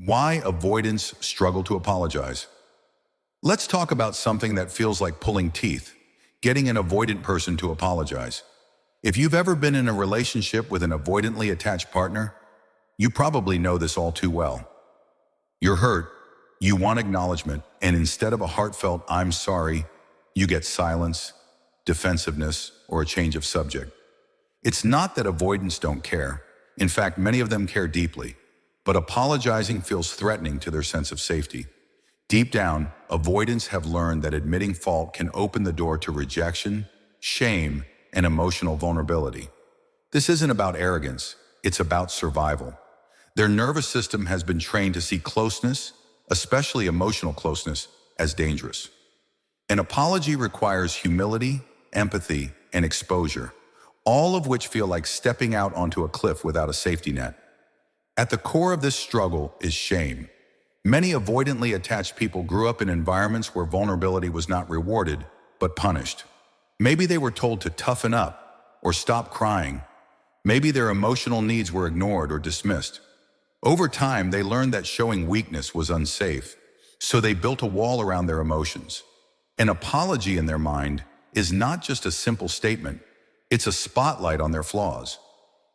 Why avoidants struggle to apologize. Let's talk about something that feels like pulling teeth, getting an avoidant person to apologize. If you've ever been in a relationship with an avoidantly attached partner, you probably know this all too well. You're hurt, you want acknowledgement, and instead of a heartfelt "I'm sorry," you get silence, defensiveness, or a change of subject. It's not that avoidants don't care. In fact, many of them care deeply. But apologizing feels threatening to their sense of safety. Deep down, avoidants have learned that admitting fault can open the door to rejection, shame, and emotional vulnerability. This isn't about arrogance, it's about survival. Their nervous system has been trained to see closeness, especially emotional closeness, as dangerous. An apology requires humility, empathy, and exposure, all of which feel like stepping out onto a cliff without a safety net. At the core of this struggle is shame. Many avoidantly attached people grew up in environments where vulnerability was not rewarded, but punished. Maybe they were told to toughen up or stop crying. Maybe their emotional needs were ignored or dismissed. Over time, they learned that showing weakness was unsafe, so they built a wall around their emotions. An apology in their mind is not just a simple statement, it's a spotlight on their flaws.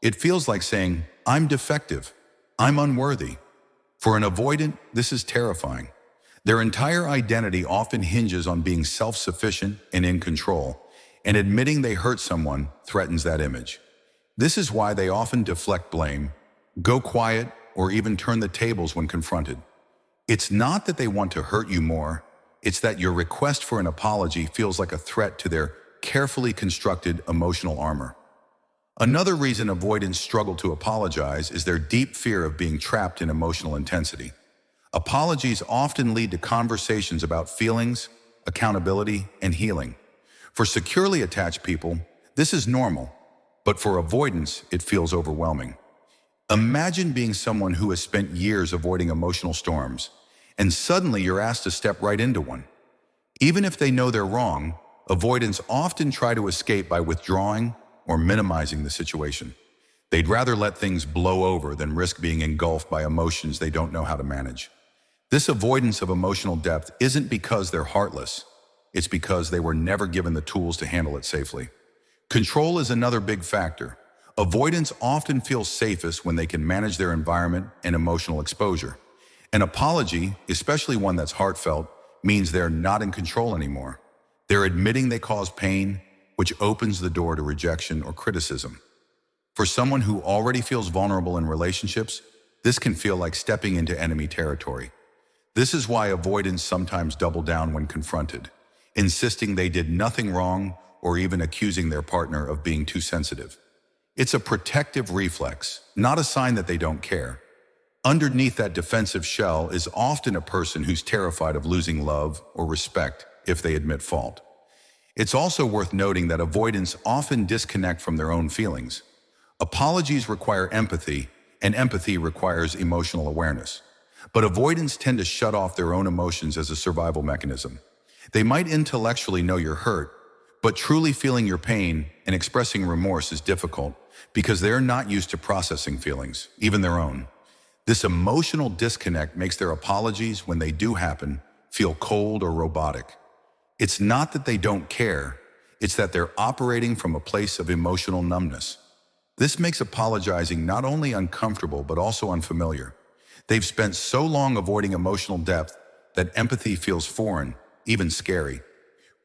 It feels like saying, "I'm defective. I'm unworthy." For an avoidant, this is terrifying. Their entire identity often hinges on being self-sufficient and in control, and admitting they hurt someone threatens that image. This is why they often deflect blame, go quiet, or even turn the tables when confronted. It's not that they want to hurt you more, it's that your request for an apology feels like a threat to their carefully constructed emotional armor. Another reason avoidants struggle to apologize is their deep fear of being trapped in emotional intensity. Apologies often lead to conversations about feelings, accountability, and healing. For securely attached people, this is normal, but for avoidants, it feels overwhelming. Imagine being someone who has spent years avoiding emotional storms, and suddenly you're asked to step right into one. Even if they know they're wrong, avoidants often try to escape by withdrawing or minimizing the situation. They'd rather let things blow over than risk being engulfed by emotions they don't know how to manage. This avoidance of emotional depth isn't because they're heartless, it's because they were never given the tools to handle it safely. Control is another big factor. Avoidants often feel safest when they can manage their environment and emotional exposure. An apology, especially one that's heartfelt, means they're not in control anymore. They're admitting they caused pain, which opens the door to rejection or criticism. For someone who already feels vulnerable in relationships, this can feel like stepping into enemy territory. This is why avoidants sometimes double down when confronted, insisting they did nothing wrong or even accusing their partner of being too sensitive. It's a protective reflex, not a sign that they don't care. Underneath that defensive shell is often a person who's terrified of losing love or respect if they admit fault. It's also worth noting that avoidants often disconnect from their own feelings. Apologies require empathy, and empathy requires emotional awareness. But avoidants tend to shut off their own emotions as a survival mechanism. They might intellectually know you're hurt, but truly feeling your pain and expressing remorse is difficult because they're not used to processing feelings, even their own. This emotional disconnect makes their apologies, when they do happen, feel cold or robotic. It's not that they don't care, it's that they're operating from a place of emotional numbness. This makes apologizing not only uncomfortable but also unfamiliar. They've spent so long avoiding emotional depth that empathy feels foreign, even scary.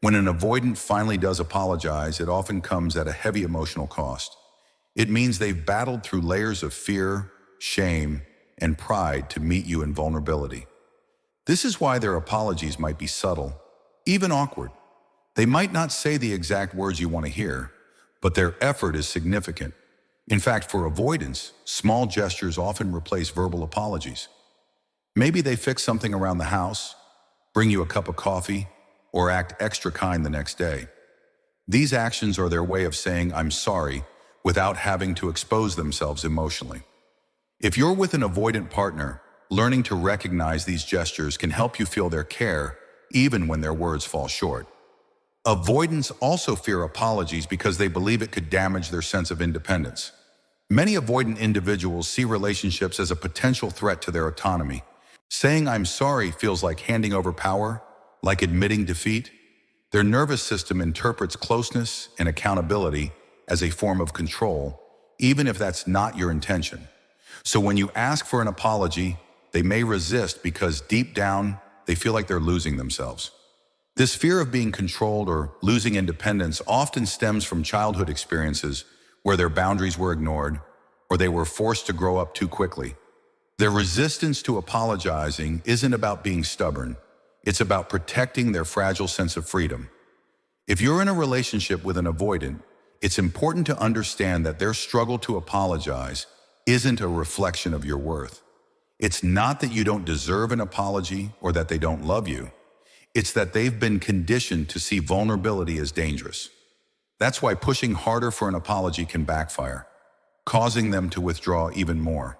When an avoidant finally does apologize, it often comes at a heavy emotional cost. It means they've battled through layers of fear, shame, and pride to meet you in vulnerability. This is why their apologies might be subtle, even awkward. They might not say the exact words you want to hear, but their effort is significant. In fact, for avoidance, small gestures often replace verbal apologies. Maybe they fix something around the house, bring you a cup of coffee, or act extra kind the next day. These actions are their way of saying "I'm sorry" without having to expose themselves emotionally. If you're with an avoidant partner, learning to recognize these gestures can help you feel their care even when their words fall short. Avoidants also fear apologies because they believe it could damage their sense of independence. Many avoidant individuals see relationships as a potential threat to their autonomy, Saying I'm sorry feels like handing over power, like admitting defeat. Their nervous system interprets closeness and accountability as a form of control, even if that's not your intention. So when you ask for an apology, they may resist because deep down, they feel like they're losing themselves. This fear of being controlled or losing independence often stems from childhood experiences where their boundaries were ignored or they were forced to grow up too quickly. Their resistance to apologizing isn't about being stubborn. It's about protecting their fragile sense of freedom. If you're in a relationship with an avoidant, it's important to understand that their struggle to apologize isn't a reflection of your worth. It's not that you don't deserve an apology or that they don't love you. It's that they've been conditioned to see vulnerability as dangerous. That's why pushing harder for an apology can backfire, causing them to withdraw even more.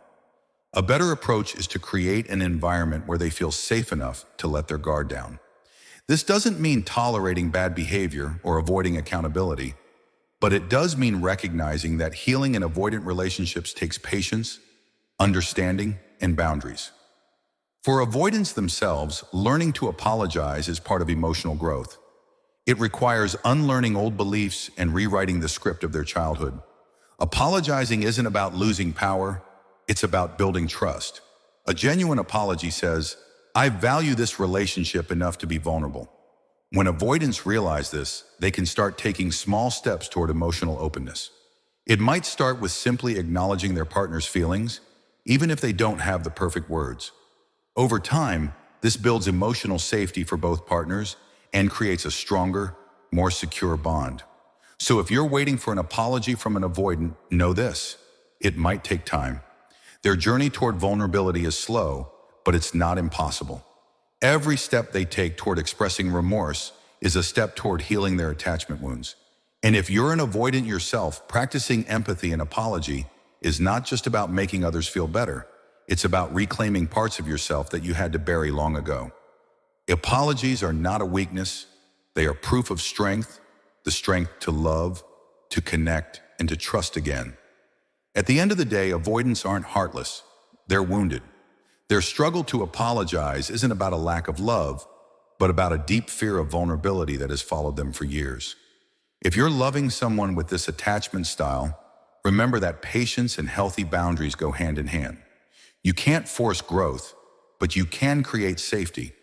A better approach is to create an environment where they feel safe enough to let their guard down. This doesn't mean tolerating bad behavior or avoiding accountability, but it does mean recognizing that healing in avoidant relationships takes patience, understanding, and boundaries. For avoidants themselves, learning to apologize is part of emotional growth. It requires unlearning old beliefs and rewriting the script of their childhood. Apologizing isn't about losing power, it's about building trust. A genuine apology says, I value this relationship enough to be vulnerable. When avoidants realize this, they can start taking small steps toward emotional openness. It might start with simply acknowledging their partner's feelings, even if they don't have the perfect words. Over time, this builds emotional safety for both partners and creates a stronger, more secure bond. So if you're waiting for an apology from an avoidant, know this: it might take time. Their journey toward vulnerability is slow, but it's not impossible. Every step they take toward expressing remorse is a step toward healing their attachment wounds. And if you're an avoidant yourself, practicing empathy and apology is not just about making others feel better. It's about reclaiming parts of yourself that you had to bury long ago. Apologies are not a weakness. They are proof of strength, the strength to love, to connect, and to trust again. At the end of the day, avoidants aren't heartless. They're wounded. Their struggle to apologize isn't about a lack of love, but about a deep fear of vulnerability that has followed them for years. If you're loving someone with this attachment style, remember that patience and healthy boundaries go hand in hand. You can't force growth, but you can create safety.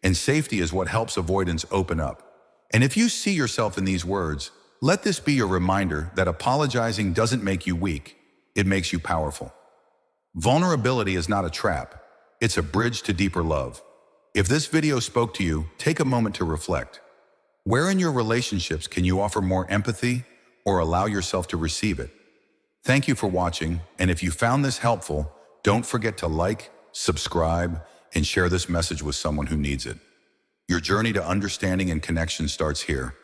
And safety is what helps avoidants open up. And if you see yourself in these words, let this be your reminder that apologizing doesn't make you weak, it makes you powerful. Vulnerability is not a trap, it's a bridge to deeper love. If this video spoke to you, take a moment to reflect. Where in your relationships can you offer more empathy or allow yourself to receive it? Thank you for watching, and if you found this helpful, don't forget to like, subscribe, and share this message with someone who needs it. Your journey to understanding and connection starts here.